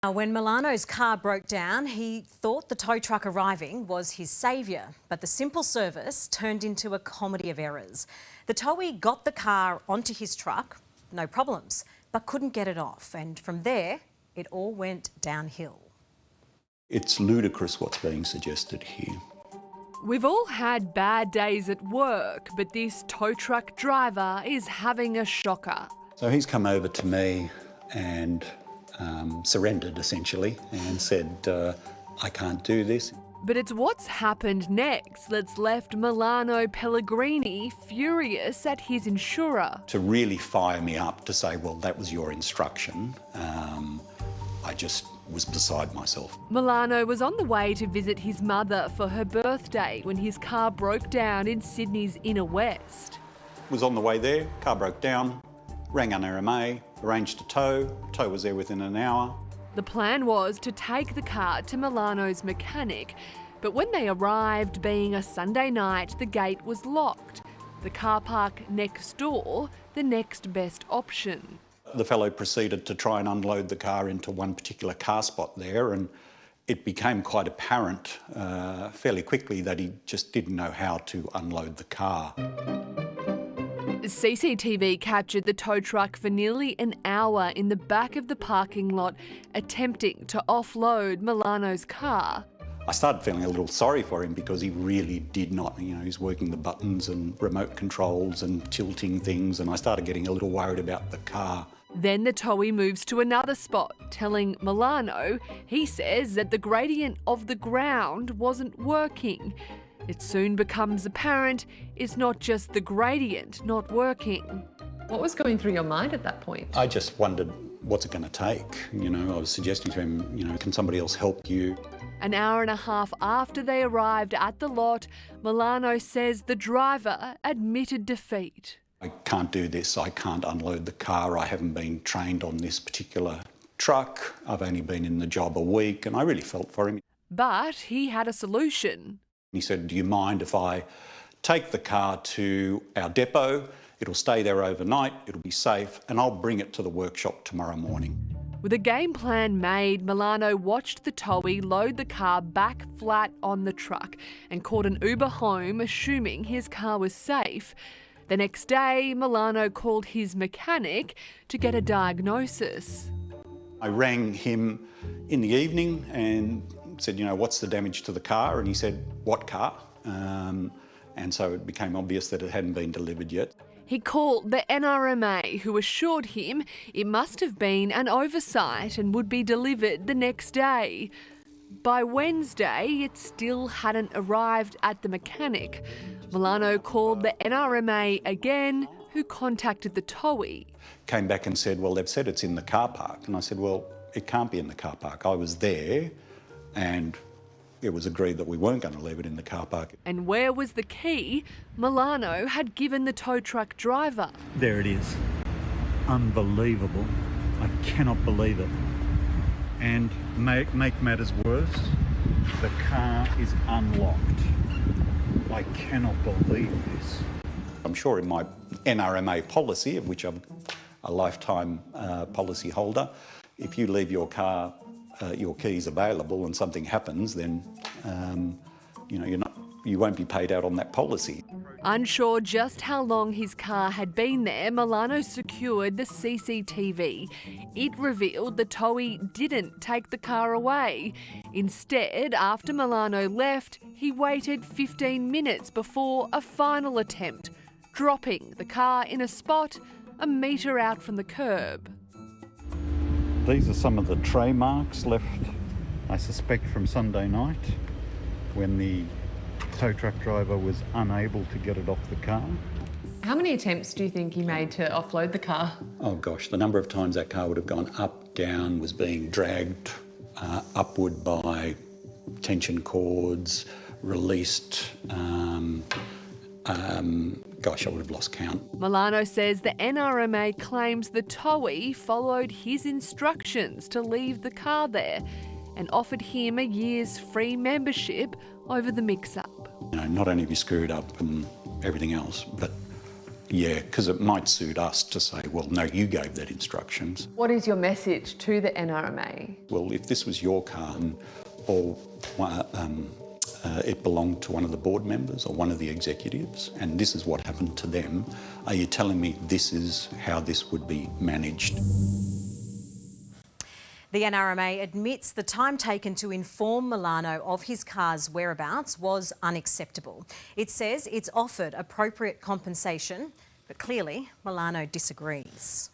When Milano's car broke down, he thought the tow truck arriving was his saviour, but the simple service turned into a comedy of errors. The towee got the car onto his truck, no problems, but couldn't get it off, and from there, it all went downhill. It's ludicrous what's being suggested here. We've all had bad days at work, but this tow truck driver is having a shocker. So he's come over to me and surrendered essentially and said, I can't do this. But it's what's happened next that's left Milano Pellegrini furious at his insurer. To really fire me up to say, well, that was your instruction, I just was beside myself. Milano was on the way to visit his mother for her birthday when his car broke down in Sydney's inner west. Was on the way there, car broke down, rang NRMA, arranged a tow. Tow was there within an hour. The plan was to take the car to Milano's mechanic, but when they arrived, being a Sunday night, the gate was locked. The car park next door, the next best option. The fellow proceeded to try and unload the car into one particular car spot there, and it became quite apparent fairly quickly that he just didn't know how to unload the car. CCTV captured the tow truck for nearly an hour in the back of the parking lot, attempting to offload Milano's car. I started feeling a little sorry for him because he really did not, he's working the buttons and remote controls and tilting things, and I started getting a little worried about the car. Then the towee moves to another spot, telling Milano he says that the gradient of the ground wasn't working. It soon becomes apparent it's not just the gradient not working. What was going through your mind at that point? I just wondered, what's it going to take? I was suggesting to him, can somebody else help you? An hour and a half after they arrived at the lot, Milano says the driver admitted defeat. I can't do this, I can't unload the car, I haven't been trained on this particular truck, I've only been in the job a week, and I really felt for him. But he had a solution. He said, do you mind if I take the car to our depot? It'll stay there overnight, it'll be safe, and I'll bring it to the workshop tomorrow morning. With a game plan made, Milano watched the towee load the car back flat on the truck and called an Uber home, assuming his car was safe. The next day, Milano called his mechanic to get a diagnosis. I rang him in the evening and said, what's the damage to the car? And he said, what car? And so it became obvious that it hadn't been delivered yet. He called the NRMA, who assured him it must have been an oversight and would be delivered the next day. By Wednesday, it still hadn't arrived at the mechanic. Milano called the NRMA again, who contacted the towee. Came back and said, well, they've said it's in the car park. And I said, well, it can't be in the car park. I was there and it was agreed that we weren't going to leave it in the car park. And where was the key Milano had given the tow truck driver? There it is. Unbelievable. I cannot believe it. And make matters worse, the car is unlocked. I cannot believe this. I'm sure in my NRMA policy, of which I'm a lifetime policy holder, if you leave your car, your keys available and something happens, then you won't be paid out on that policy. Unsure just how long his car had been there, Milano secured the CCTV. It revealed the towee didn't take the car away. Instead, after Milano left, he waited 15 minutes before a final attempt, dropping the car in a spot a metre out from the curb. These are some of the tray marks left, I suspect, from Sunday night when the tow truck driver was unable to get it off the car. How many attempts do you think he made to offload the car? Oh gosh, the number of times that car would have gone up, down, was being dragged upward by tension cords, released. Gosh, I would have lost count. Milano says the NRMA claims the towee followed his instructions to leave the car there and offered him a year's free membership over the mix-up. Not only have you screwed up and everything else, but Yeah, because it might suit us to say, well, no, you gave that instructions. What is your message to the NRMA? Well, if this was your car and it belonged to one of the board members or one of the executives, and this is what happened to them, are you telling me this is how this would be managed? The NRMA admits the time taken to inform Milano of his car's whereabouts was unacceptable. It says it's offered appropriate compensation, but clearly Milano disagrees.